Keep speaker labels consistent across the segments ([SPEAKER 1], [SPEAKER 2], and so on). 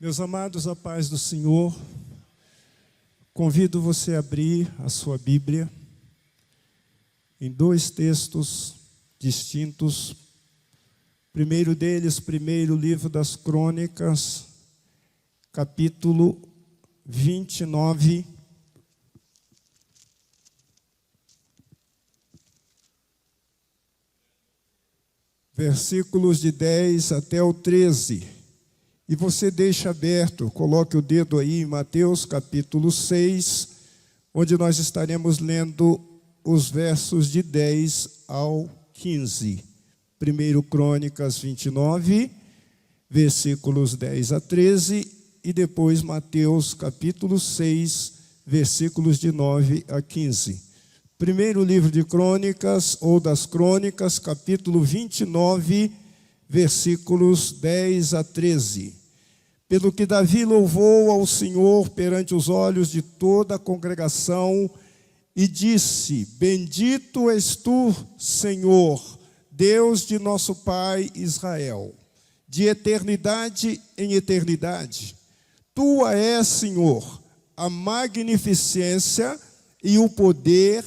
[SPEAKER 1] Meus amados, a paz do Senhor, convido você a abrir a sua Bíblia em dois textos distintos. Primeiro deles, primeiro livro das Crônicas, capítulo 29, versículos de 10 até o 13. E você deixa aberto, coloque o dedo aí em Mateus capítulo 6, onde nós estaremos lendo os versos de 10 ao 15. Primeiro Crônicas 29, versículos 10 a 13, e depois Mateus capítulo 6, versículos de 9 a 15. Primeiro livro de Crônicas, ou das Crônicas, capítulo 29, versículos 10 a 13. Pelo que Davi louvou ao Senhor perante os olhos de toda a congregação e disse: Bendito és tu, Senhor, Deus de nosso Pai Israel, de eternidade em eternidade. Tua é, Senhor, a magnificência e o poder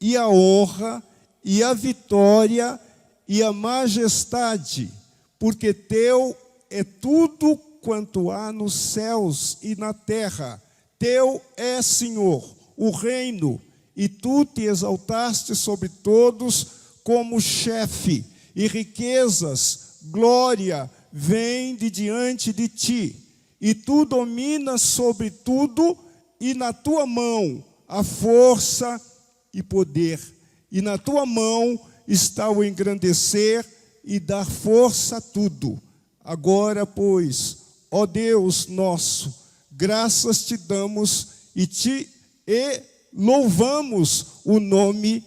[SPEAKER 1] e a honra e a vitória e a majestade, porque teu é tudo quanto há nos céus e na terra. Teu é, Senhor, o reino, e tu te exaltaste sobre todos como chefe, e riquezas, glória, vêm de diante de ti, e tu dominas sobre tudo, e na tua mão a força e poder, e na tua mão está o engrandecer e dar força a tudo. Agora, pois, ó Deus nosso, graças te damos e louvamos o nome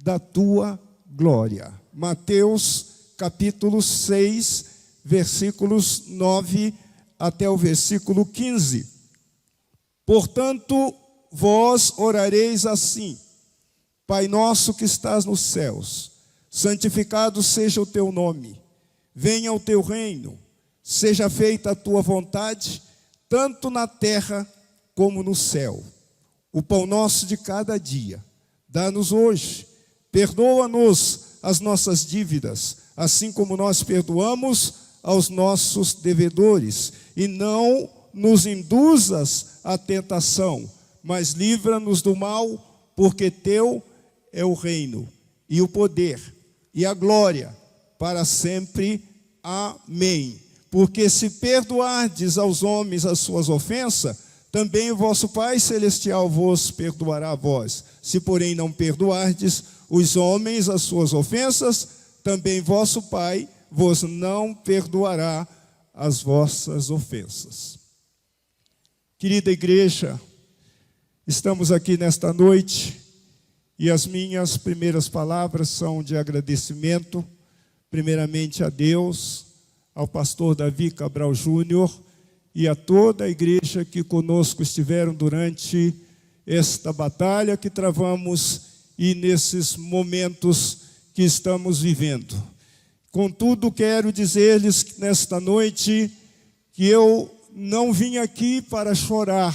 [SPEAKER 1] da tua glória. Mateus capítulo 6, versículos 9 até o versículo 15. Portanto, vós orareis assim: Pai nosso que estás nos céus, santificado seja o teu nome, venha o teu reino, seja feita a tua vontade, tanto na terra como no céu. O pão nosso de cada dia, dá-nos hoje. Perdoa-nos as nossas dívidas, assim como nós perdoamos aos nossos devedores. E não nos induzas à tentação, mas livra-nos do mal, porque teu é o reino, e o poder, e a glória, para sempre. Amém. Porque se perdoardes aos homens as suas ofensas, também o vosso Pai Celestial vos perdoará a vós. Se, porém, não perdoardes os homens as suas ofensas, também vosso Pai vos não perdoará as vossas ofensas. Querida igreja, estamos aqui nesta noite e as minhas primeiras palavras são de agradecimento, primeiramente a Deus, ao pastor Davi Cabral Júnior e a toda a igreja que conosco estiveram durante esta batalha que travamos e nesses momentos que estamos vivendo. Contudo, quero dizer-lhes nesta noite que eu não vim aqui para chorar,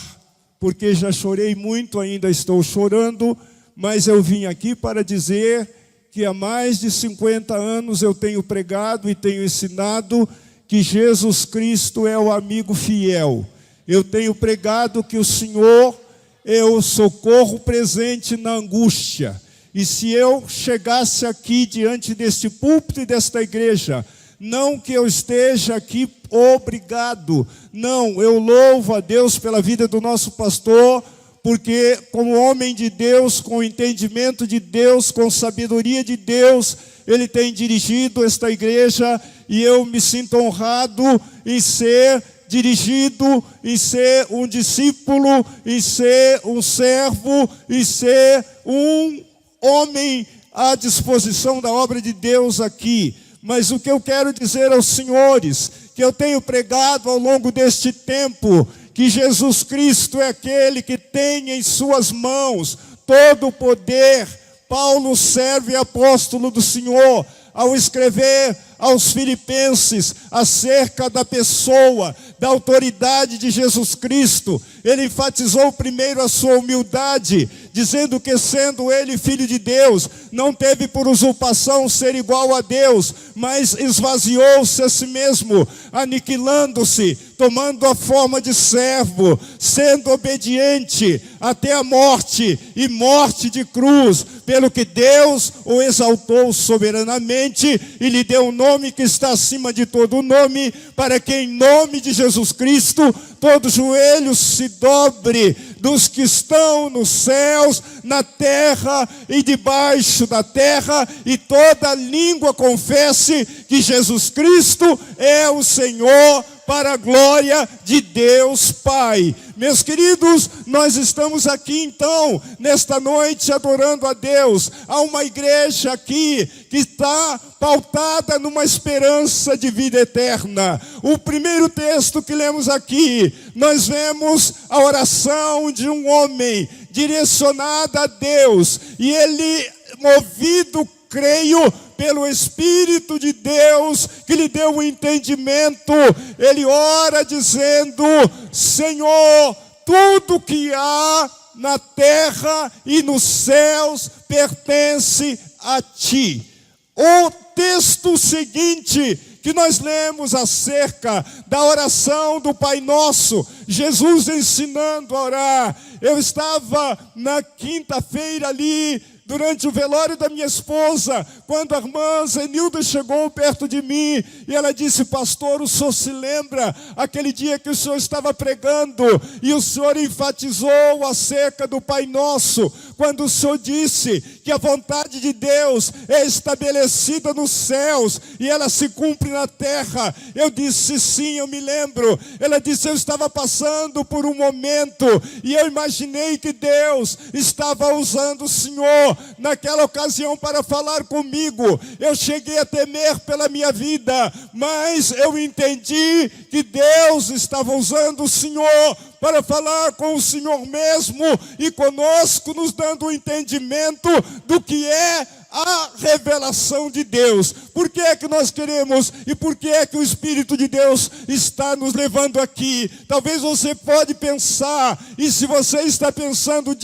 [SPEAKER 1] porque já chorei muito, ainda estou chorando, mas eu vim aqui para dizer que há mais de 50 anos eu tenho pregado e tenho ensinado que Jesus Cristo é o amigo fiel. Eu tenho pregado que o Senhor é o socorro presente na angústia. E se eu chegasse aqui diante deste púlpito e desta igreja, não que eu esteja aqui obrigado, não, eu louvo a Deus pela vida do nosso pastor, porque como homem de Deus, com o entendimento de Deus, com sabedoria de Deus, ele tem dirigido esta igreja e eu me sinto honrado em ser dirigido, em ser um discípulo, em ser um servo, em ser um homem à disposição da obra de Deus aqui. Mas o que eu quero dizer aos senhores, que eu tenho pregado ao longo deste tempo, que Jesus Cristo é aquele que tem em suas mãos todo o poder. Paulo, servo e apóstolo do Senhor, ao escrever aos filipenses acerca da pessoa da autoridade de Jesus Cristo. Ele enfatizou primeiro a sua humildade, dizendo que, sendo ele filho de Deus, não teve por usurpação ser igual a Deus, mas esvaziou-se a si mesmo, aniquilando-se, tomando a forma de servo, sendo obediente até a morte, e morte de cruz, pelo que Deus o exaltou soberanamente e lhe deu um nome que está acima de todo nome, para que em nome de Jesus Cristo todo joelho se dobre, dos que estão nos céus, na terra e debaixo da terra, e toda língua confesse que Jesus Cristo é o Senhor, para a glória de Deus Pai. Meus queridos, nós estamos aqui então, nesta noite, adorando a Deus. Há uma igreja aqui que está pautada numa esperança de vida eterna. O primeiro texto que lemos aqui, nós vemos a oração de um homem direcionada a Deus, e ele, movido, creio, pelo Espírito de Deus, que lhe deu o entendimento, ele ora dizendo: Senhor, tudo que há na terra e nos céus pertence a Ti. O texto seguinte que nós lemos acerca da oração do Pai Nosso, Jesus ensinando a orar. Eu estava na quinta-feira ali, durante o velório da minha esposa, quando a irmã Zenilda chegou perto de mim, e ela disse: pastor, o senhor se lembra aquele dia que o senhor estava pregando, e o senhor enfatizou acerca do Pai Nosso, quando o senhor disse que a vontade de Deus é estabelecida nos céus, e ela se cumpre na terra. Eu disse: sim, eu me lembro. Ela disse: eu estava passando por um momento, e eu imaginei que Deus estava usando o senhor naquela ocasião para falar comigo. Eu cheguei a temer pela minha vida, mas eu entendi que Deus estava usando o Senhor para falar com o Senhor mesmo e conosco, nos dando o entendimento do que é a revelação de Deus. Por que é que nós queremos e por que é que o Espírito de Deus está nos levando aqui? Talvez você pode pensar, e se você está pensando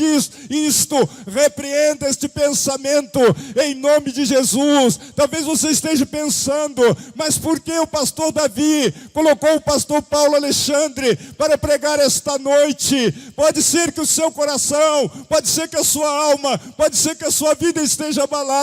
[SPEAKER 1] isto, repreenda este pensamento em nome de Jesus. Talvez você esteja pensando: mas por que o pastor Davi colocou o pastor Paulo Alexandre para pregar esta noite? Pode ser que o seu coração, pode ser que a sua alma, pode ser que a sua vida esteja abalada.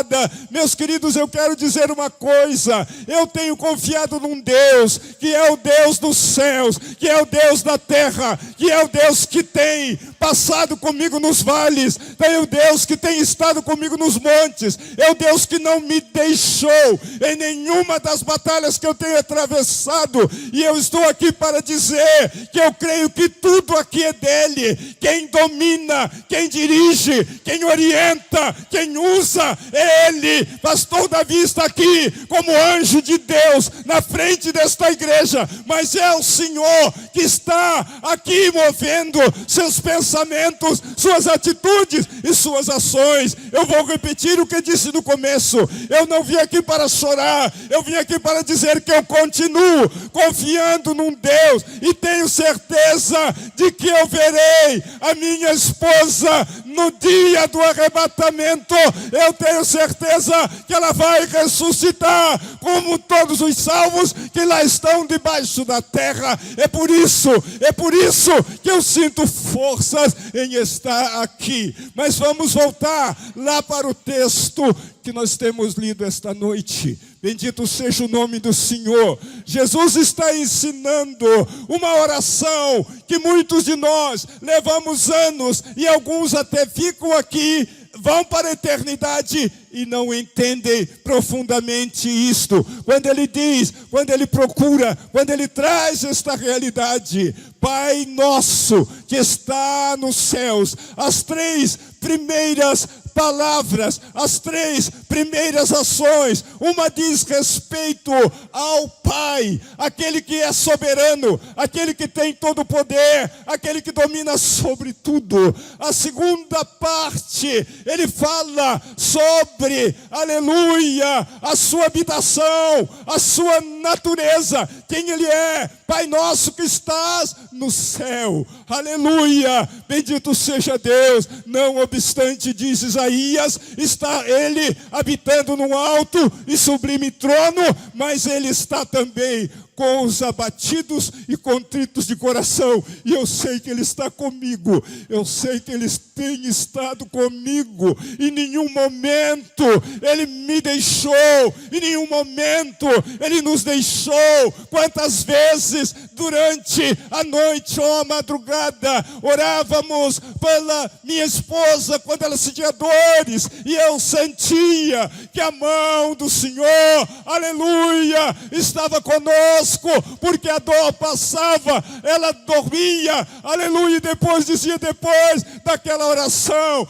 [SPEAKER 1] Meus queridos, eu quero dizer uma coisa: eu tenho confiado num Deus que é o Deus dos céus, que é o Deus da terra, que é o Deus que tem passado comigo nos vales, é o Deus que tem estado comigo nos montes, é o Deus que não me deixou em nenhuma das batalhas que eu tenho atravessado. E eu estou aqui para dizer que eu creio que tudo aqui é dele. Quem domina, quem dirige, quem orienta, quem usa é Ele. Pastor Davi está aqui como anjo de Deus na frente desta igreja, mas é o Senhor que está aqui movendo seus pensamentos, suas atitudes e suas ações. Eu vou repetir o que disse no começo: eu não vim aqui para chorar, eu vim aqui para dizer que eu continuo confiando num Deus, e tenho certeza de que eu verei a minha esposa no dia do arrebatamento. Eu tenho certeza que ela vai ressuscitar como todos os salvos que lá estão debaixo da terra. É por isso que eu sinto forças em estar aqui. Mas vamos voltar lá para o texto que nós temos lido esta noite. Bendito seja o nome do Senhor. Jesus está ensinando uma oração que muitos de nós levamos anos, e alguns até ficam aqui, vão para a eternidade e não entendem profundamente isto. Quando ele diz, quando ele procura, quando ele traz esta realidade: Pai Nosso que está nos céus. As três primeiras palavras, as três primeiras ações. Uma diz respeito ao Pai, aquele que é soberano, aquele que tem todo o poder, aquele que domina sobre tudo. A segunda parte, ele fala sobre, aleluia, a sua habitação, a sua natureza, quem ele é. Pai nosso que estás no céu, aleluia, bendito seja Deus. Não obstante, diz Isaías, está ele habitando no alto e sublime trono, mas ele está também com os abatidos e contritos de coração. E eu sei que ele está comigo, eu sei que ele tem estado comigo. Em nenhum momento ele me deixou, em nenhum momento ele nos deixou. Quantas vezes durante a noite ou a madrugada orávamos pela minha esposa quando ela sentia dores, e eu sentia que a mão do Senhor, aleluia, estava conosco, porque a dor passava, ela dormia, aleluia, e depois dizia, depois daquela oração,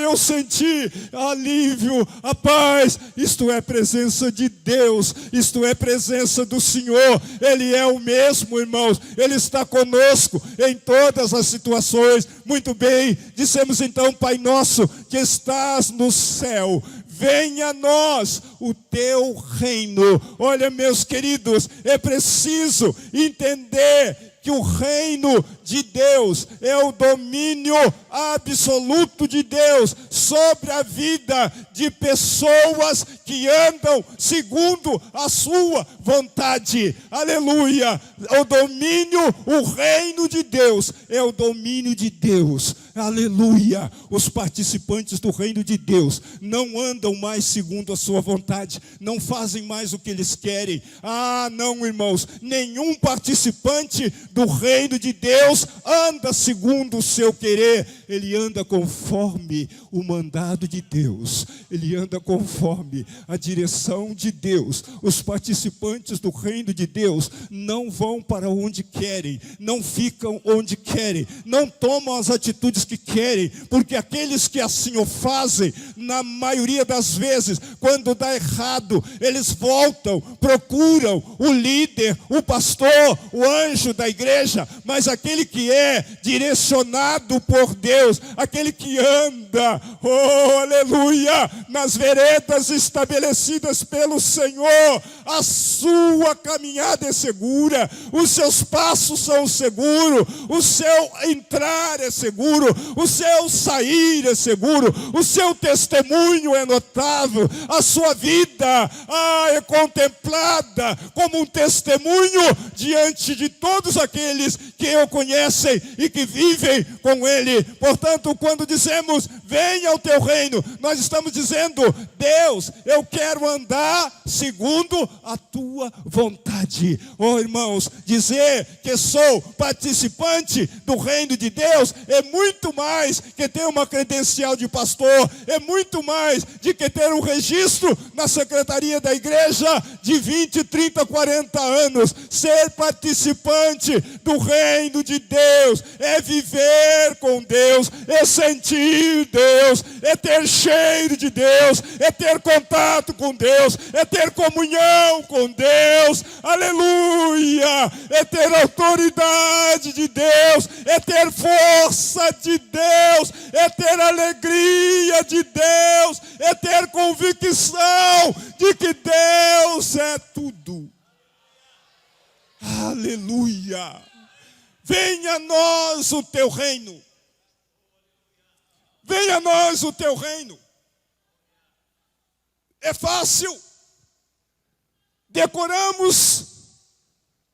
[SPEAKER 1] eu senti alívio, a paz. Isto é presença de Deus, isto é presença do Senhor. Ele é o mesmo, irmãos, ele está conosco em todas as situações. Muito bem, dissemos então: Pai nosso que estás no céu, venha a nós o teu reino. Olha, meus queridos, é preciso entender que o reino de Deus é o domínio absoluto de Deus sobre a vida de pessoas que andam segundo a sua vontade. Aleluia! O domínio, o reino de Deus é o domínio de Deus. Aleluia! Os participantes do reino de Deus não andam mais segundo a sua vontade, não fazem mais o que eles querem. Não, irmãos, nenhum participante do reino de Deus anda segundo o seu querer. Ele anda conforme o mandado de Deus, ele anda conforme a direção de Deus. Os participantes do reino de Deus não vão para onde querem, não ficam onde querem, não tomam as atitudes que querem, porque aqueles que assim o fazem, na maioria das vezes, quando dá errado, eles voltam, procuram o líder, o pastor, o anjo da igreja. Mas aquele que é direcionado por Deus, aquele que anda, aleluia, nas veredas estabelecidas pelo Senhor, a sua caminhada é segura, os seus passos são seguros, o seu entrar é seguro, o seu sair é seguro, o seu testemunho é notável, a sua vida é contemplada como um testemunho diante de todos aqueles que o conhecem e que vivem com ele. Portanto, quando dizemos venha ao teu reino, nós estamos dizendo: Deus, eu quero andar segundo a tua vontade. Irmãos, dizer que sou participante do reino de Deus é muito mais que ter uma credencial de pastor, é muito mais de que ter um registro na secretaria da igreja de 20, 30, 40 anos. Ser participante do reino de Deus é viver com Deus, é sentir Deus, é ter cheiro de Deus, é ter contato com Deus, é ter comunhão com Deus, aleluia, é ter autoridade de Deus, é ter força de Deus, é ter alegria de Deus, é ter convicção de que Deus é tudo. Aleluia! Venha a nós o teu reino. Venha a nós o teu reino. É fácil. Decoramos,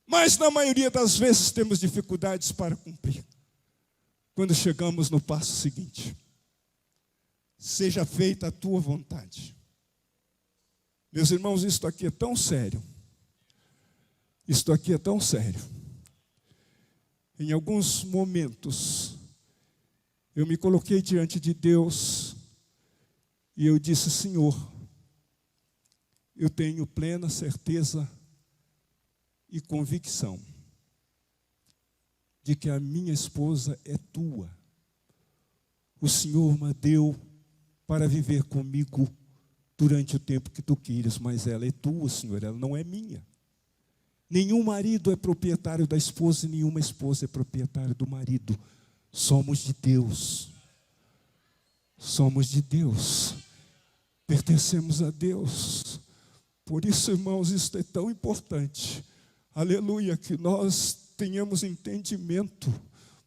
[SPEAKER 1] mas na maioria das vezes temos dificuldades para cumprir. Quando chegamos no passo seguinte: seja feita a tua vontade. Meus irmãos, isto aqui é tão sério. Isto aqui é tão sério. Em alguns momentos, eu me coloquei diante de Deus e eu disse: Senhor, eu tenho plena certeza e convicção de que a minha esposa é tua. O Senhor me deu para viver comigo durante o tempo que tu queires, mas ela é tua, Senhor, ela não é minha. Nenhum marido é proprietário da esposa e nenhuma esposa é proprietária do marido. Somos de Deus. Somos de Deus. Pertencemos a Deus. Por isso, irmãos, isso é tão importante. Aleluia, que nós tenhamos entendimento,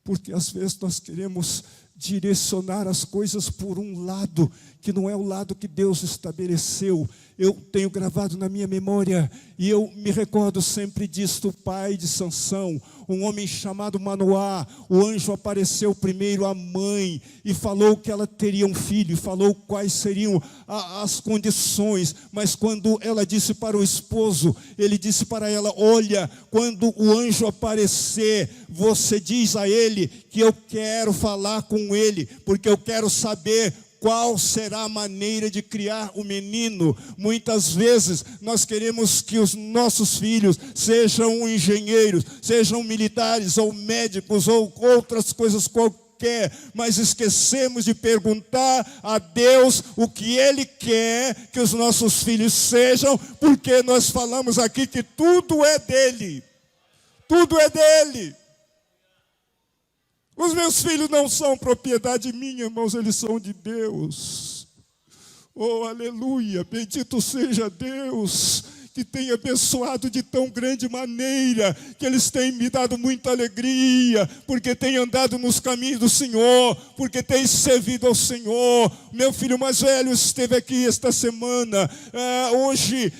[SPEAKER 1] porque às vezes nós queremos direcionar as coisas por um lado, que não é o lado que Deus estabeleceu. Eu tenho gravado na minha memória, e eu me recordo sempre disso, do pai de Sansão, um homem chamado Manoá. O anjo apareceu primeiro à mãe e falou que ela teria um filho, e falou quais seriam as condições, mas quando ela disse para o esposo, ele disse para ela: olha, quando o anjo aparecer, você diz a ele que eu quero falar com ele, porque eu quero saber qual será a maneira de criar o menino. Muitas vezes nós queremos que os nossos filhos sejam engenheiros, sejam militares ou médicos ou outras coisas qualquer, mas esquecemos de perguntar a Deus o que Ele quer que os nossos filhos sejam, porque nós falamos aqui que tudo é dele. Tudo é dele. Os meus filhos não são propriedade minha, irmãos, eles são de Deus. Oh, aleluia, bendito seja Deus, que tem abençoado de tão grande maneira, que eles têm me dado muita alegria, porque têm andado nos caminhos do Senhor, porque têm servido ao Senhor. Meu filho mais velho esteve aqui esta semana, hoje,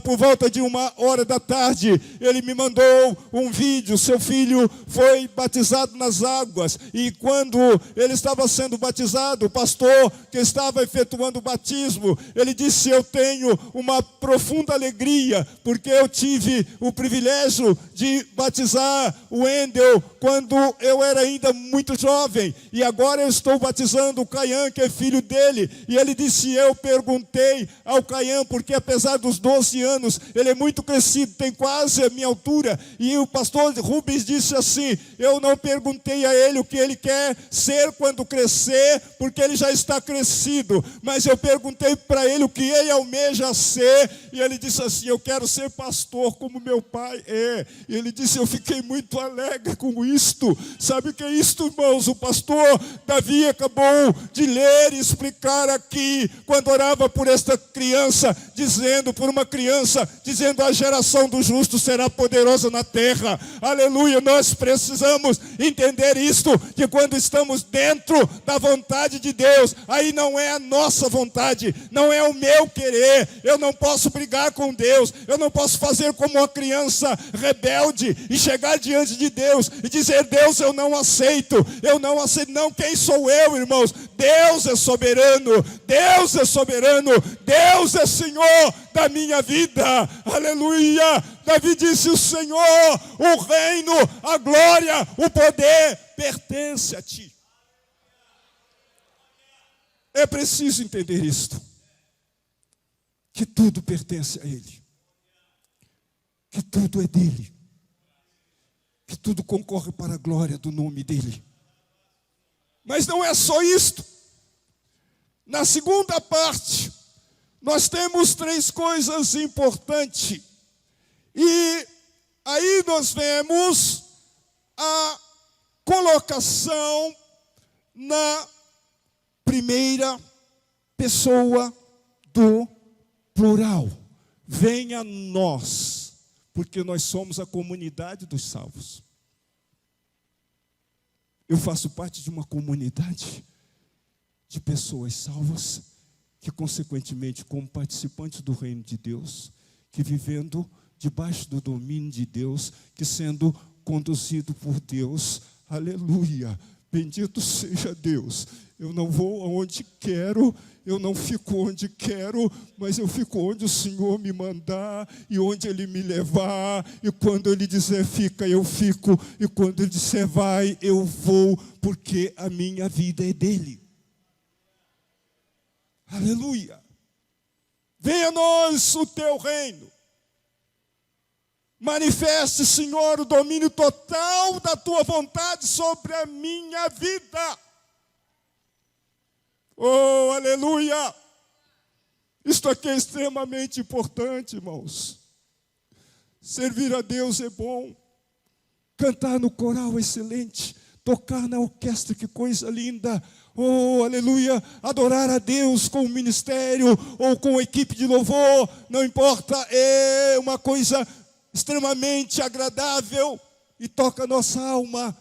[SPEAKER 1] por volta de 13h, ele me mandou um vídeo. Seu filho foi batizado nas águas, e quando ele estava sendo batizado, o pastor que estava efetuando o batismo, ele disse: eu tenho uma profunda alegria, porque eu tive o privilégio de batizar o Wendel quando eu era ainda muito jovem, e agora eu estou batizando o Caian, que é filho dele. E ele disse: eu perguntei ao Caian, porque apesar dos 12 anos, ele é muito crescido, tem quase a minha altura, e o pastor Rubens disse assim: eu não perguntei a ele o que ele quer ser quando crescer, porque ele já está crescido, mas eu perguntei para ele o que ele almeja ser, e ele disse assim: eu quero ser pastor como meu pai é. E ele disse: eu fiquei muito alegre com isto. Sabe o que é isto, irmãos? O pastor Davi acabou de ler e explicar aqui, quando orava por esta criança, dizendo, a geração do justo será poderosa na terra. Aleluia, nós precisamos entender isto, que quando estamos dentro da vontade de Deus, aí não é a nossa vontade, não é o meu querer. Eu não posso brigar com Deus, eu não posso fazer como uma criança rebelde e chegar diante de Deus e dizer: Deus, eu não aceito. Não, quem sou eu, irmãos? Deus é soberano, Deus é soberano, Deus é Senhor da minha vida. Aleluia. Davi disse: o Senhor, o reino, a glória, o poder pertence a ti. É preciso entender isto, que tudo pertence a Ele, que tudo é dele, que tudo concorre para a glória do nome dele. Mas não é só isto. Na segunda parte, nós temos 3 coisas importantes. E aí nós vemos a colocação na primeira pessoa do plural. Venha nós, porque nós somos a comunidade dos salvos. Eu faço parte de uma comunidade de pessoas salvas, que consequentemente, como participantes do reino de Deus, que vivendo debaixo do domínio de Deus, que sendo conduzido por Deus, aleluia, bendito seja Deus. Eu não vou aonde quero, eu não fico onde quero, mas eu fico onde o Senhor me mandar e onde Ele me levar. E quando Ele dizer fica, eu fico. E quando Ele disser vai, eu vou, porque a minha vida é dEle. Aleluia. Venha a nós o Teu reino. Manifeste, Senhor, o domínio total da Tua vontade sobre a minha vida. Oh, aleluia! Isto aqui é extremamente importante, irmãos. Servir a Deus é bom. Cantar no coral é excelente. Tocar na orquestra, que coisa linda. Oh, aleluia. Adorar a Deus com o ministério ou com a equipe de louvor, não importa, é uma coisa extremamente agradável e toca a nossa alma.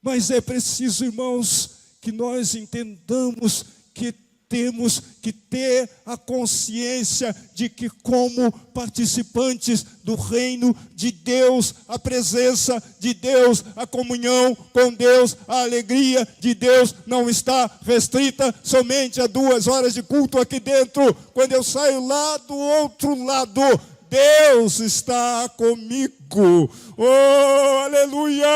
[SPEAKER 1] Mas é preciso, irmãos, que nós entendamos que temos que ter a consciência de que, como participantes do reino de Deus, a presença de Deus, a comunhão com Deus, a alegria de Deus não está restrita somente a 2 horas de culto aqui dentro. Quando eu saio lá do outro lado, Deus está comigo. Oh, aleluia!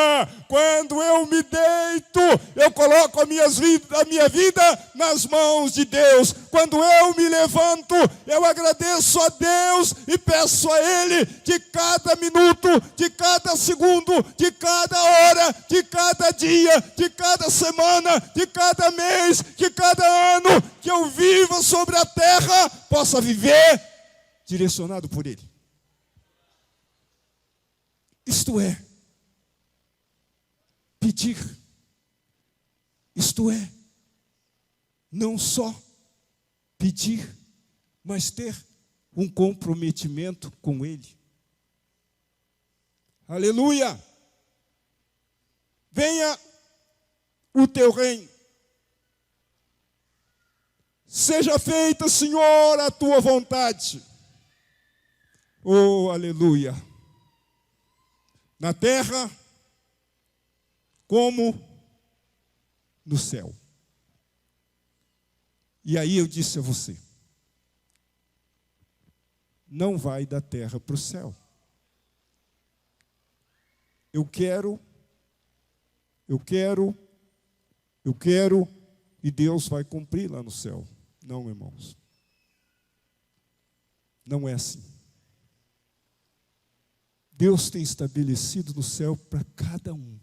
[SPEAKER 1] Quando eu me deito, eu coloco a minha vida nas mãos de Deus. Quando eu me levanto, eu agradeço a Deus e peço a Ele de cada minuto, de cada segundo, de cada hora, de cada dia, de cada semana, de cada mês, de cada ano, que eu viva sobre a terra, possa viver direcionado por Ele. Isto é, pedir. Isto é, não só pedir, mas ter um comprometimento com Ele. Aleluia! Venha o teu reino. Seja feita, Senhor, a tua vontade. Oh, aleluia! Na terra, como no céu. E aí eu disse a você, não vai da terra para o céu. Eu quero, e Deus vai cumprir lá no céu. Não, irmãos. Não é assim. Deus tem estabelecido no céu para cada um.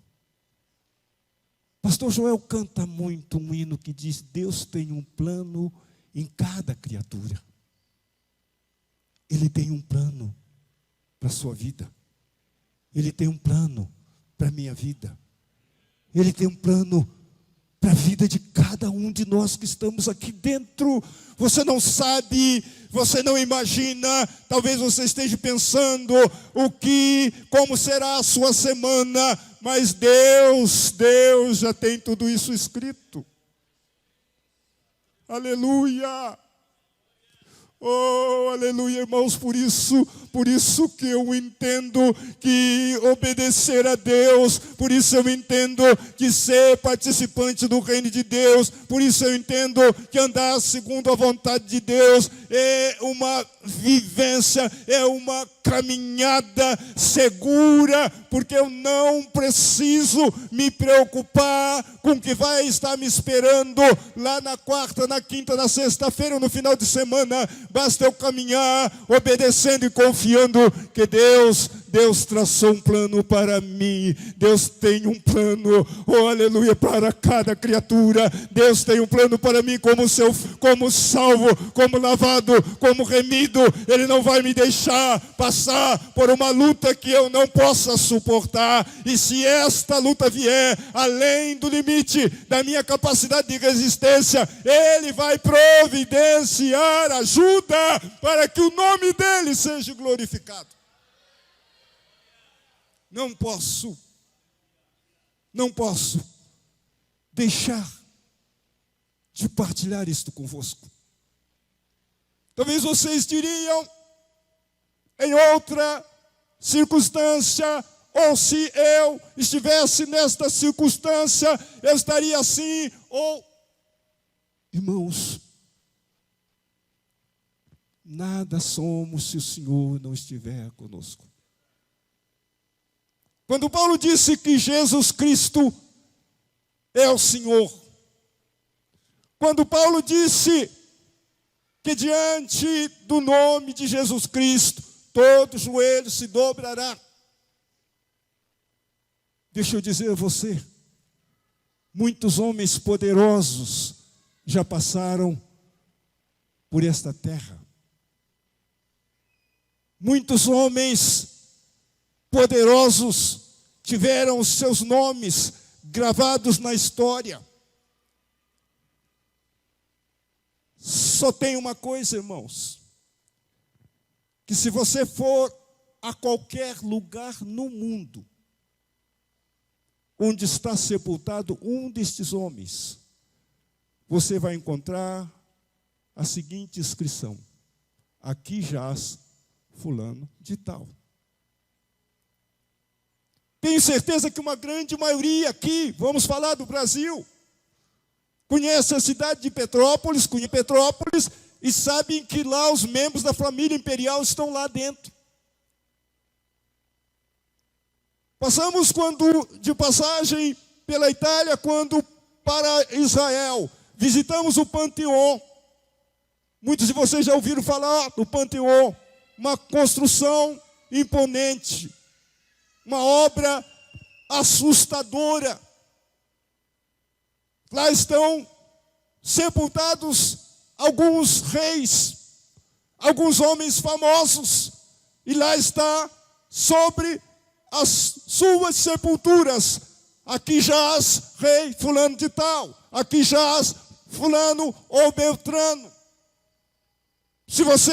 [SPEAKER 1] Pastor Joel canta muito um hino que diz: Deus tem um plano em cada criatura. Ele tem um plano para a sua vida. Ele tem um plano para a minha vida. Ele tem um plano para a vida de cada um de nós que estamos aqui dentro. Você não sabe, você não imagina, talvez você esteja pensando como será a sua semana, mas Deus já tem tudo isso escrito. Aleluia! Oh, aleluia, irmãos, por isso que eu entendo que obedecer a Deus, por isso eu entendo que ser participante do reino de Deus, por isso eu entendo que andar segundo a vontade de Deus é uma vivência, é uma caminhada segura, porque eu não preciso me preocupar com o que vai estar me esperando lá na quarta, na quinta, na sexta-feira ou no final de semana. Basta eu caminhar obedecendo e confiando que Deus traçou um plano para mim. Deus tem um plano, oh aleluia, para cada criatura. Deus tem um plano para mim como salvo, como lavado, como remido. Ele não vai me deixar passar por uma luta que eu não possa suportar. E se esta luta vier além do limite da minha capacidade de resistência, Ele vai providenciar ajuda para que o nome dEle seja glorificado. Não posso deixar de partilhar isto convosco. Talvez vocês diriam, em outra circunstância, ou se eu estivesse nesta circunstância, eu estaria assim, ou... Irmãos, nada somos se o Senhor não estiver conosco. Quando Paulo disse que Jesus Cristo é o Senhor, quando Paulo disse que diante do nome de Jesus Cristo, todo joelho se dobrará. Deixa eu dizer a você, muitos homens poderosos já passaram por esta terra. Muitos homens poderosos tiveram os seus nomes gravados na história. Só tem uma coisa, irmãos, que se você for a qualquer lugar no mundo onde está sepultado um destes homens, você vai encontrar a seguinte inscrição: aqui jaz fulano de tal. Tenho certeza que uma grande maioria aqui, vamos falar do Brasil, conhece a cidade de Petrópolis, e sabem que lá os membros da família imperial estão lá dentro. Passamos de passagem pela Itália, quando para Israel, visitamos o Panteão. Muitos de vocês já ouviram falar do Panteão, uma construção imponente, uma obra assustadora. Lá estão sepultados alguns reis, alguns homens famosos, e lá está sobre as suas sepulturas: aqui jaz rei fulano de tal, aqui jaz fulano ou beltrano. Se você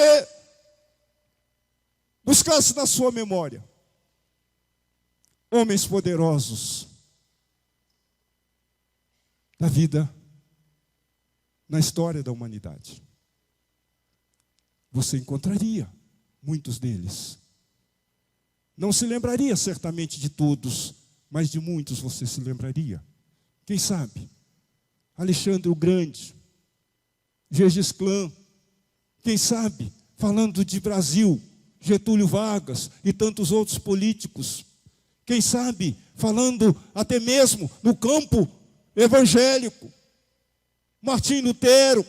[SPEAKER 1] buscasse na sua memória homens poderosos da vida, na história da humanidade, você encontraria muitos deles. Não se lembraria certamente de todos, mas de muitos você se lembraria. Quem sabe? Alexandre o Grande, Gengis Khan. Quem sabe, falando de Brasil, Getúlio Vargas e tantos outros políticos. Quem sabe, falando até mesmo no campo evangélico, Martim Lutero,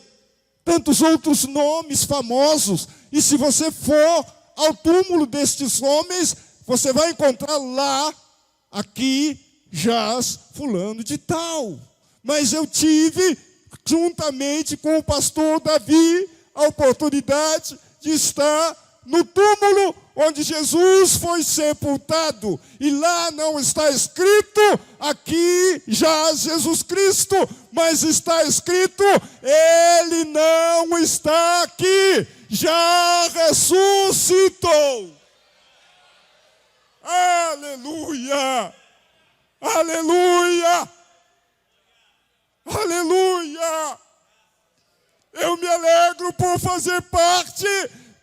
[SPEAKER 1] tantos outros nomes famosos. E se você for ao túmulo destes homens, você vai encontrar lá: aqui jaz fulano de tal. Mas eu tive, juntamente com o pastor Davi, a oportunidade de estar no túmulo onde Jesus foi sepultado. E lá não está escrito: aqui jaz Jesus Cristo, mas está escrito: Ele não está aqui, já ressuscitou. Aleluia! Aleluia! Aleluia! Eu me alegro por fazer parte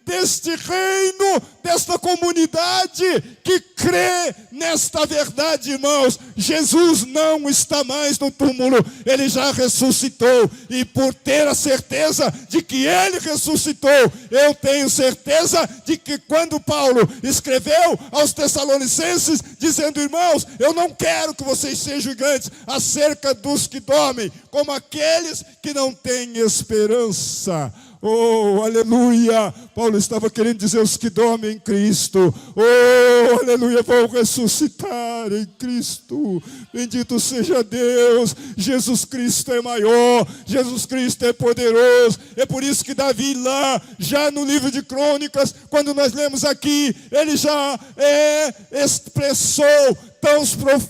[SPEAKER 1] deste reino, desta comunidade que crê nesta verdade, irmãos. Jesus não está mais no túmulo, Ele já ressuscitou. E por ter a certeza de que Ele ressuscitou, eu tenho certeza de que quando Paulo escreveu aos Tessalonicenses, dizendo: irmãos, eu não quero que vocês sejam ignorantes acerca dos que dormem, como aqueles que não têm esperança. Oh, aleluia! Paulo estava querendo dizer: os que dormem em Cristo, oh, aleluia, vão ressuscitar em Cristo. Bendito seja Deus. Jesus Cristo é maior, Jesus Cristo é poderoso. É por isso que Davi lá, já no livro de Crônicas, quando nós lemos aqui, ele já expressou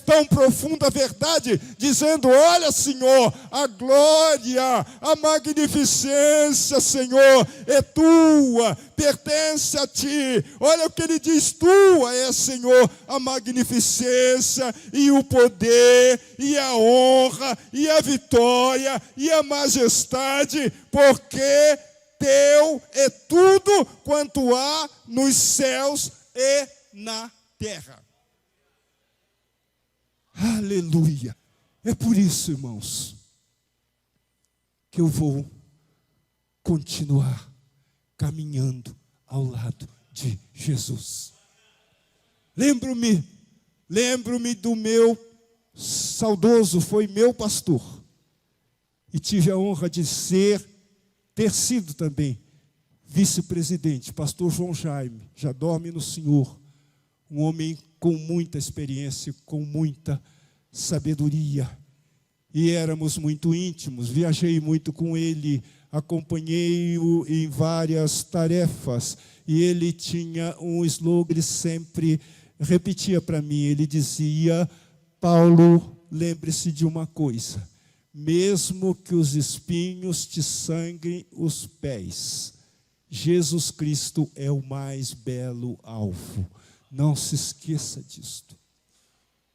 [SPEAKER 1] tão profunda verdade, dizendo: olha, Senhor, a glória, a magnificência, Senhor, é tua, pertence a ti. Olha o que ele diz: tua é, Senhor, a magnificência e o poder e a honra e a vitória e a majestade, porque teu é tudo quanto há nos céus e na terra. Aleluia! É por isso, irmãos, que eu vou continuar caminhando ao lado de Jesus. Lembro-me do meu saudoso, foi meu pastor, e tive a honra de ter sido também vice-presidente, pastor João Jaime, já dorme no Senhor, um homem com muita experiência, com muita sabedoria. e éramos muito íntimos. Viajei muito com ele, acompanhei-o em várias tarefas, e ele tinha um slogan, ele sempre repetia para mim, ele dizia: Paulo, lembre-se de uma coisa, mesmo que os espinhos te sangrem os pés, Jesus Cristo é o mais belo alvo. Não se esqueça disto.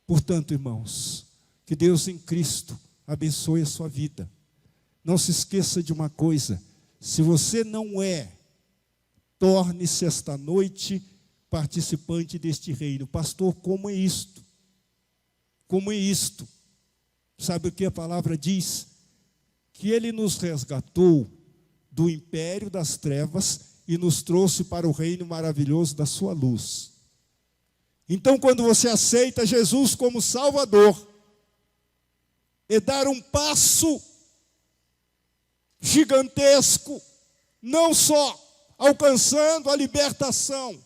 [SPEAKER 1] Portanto, irmãos, que Deus em Cristo abençoe a sua vida. Não se esqueça de uma coisa: se você não é, torne-se esta noite participante deste reino. Pastor, como é isto? Como é isto? Sabe o que a palavra diz? Que Ele nos resgatou do império das trevas e nos trouxe para o reino maravilhoso da sua luz. Então, quando você aceita Jesus como Salvador, é dar um passo gigantesco, não só alcançando a libertação,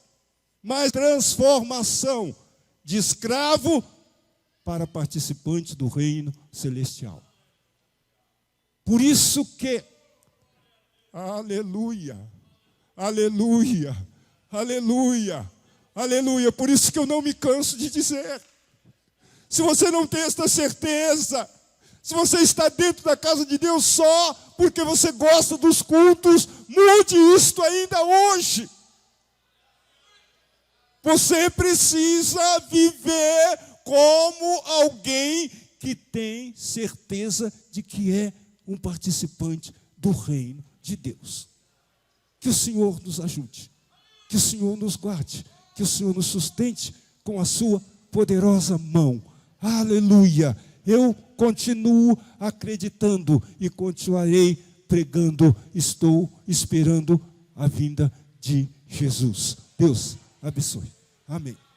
[SPEAKER 1] mas transformação de escravo para participante do reino celestial. Por isso que, aleluia, aleluia, aleluia, aleluia, por isso que eu não me canso de dizer, se você não tem esta certeza, se você está dentro da casa de Deus só porque você gosta dos cultos, mude isto ainda hoje. Você precisa viver como alguém que tem certeza de que é um participante do reino de Deus. Que o Senhor nos ajude, que o Senhor nos guarde, que o Senhor nos sustente com a sua poderosa mão. Aleluia! Eu continuo acreditando e continuarei pregando. Estou esperando a vinda de Jesus. Deus abençoe. Amém.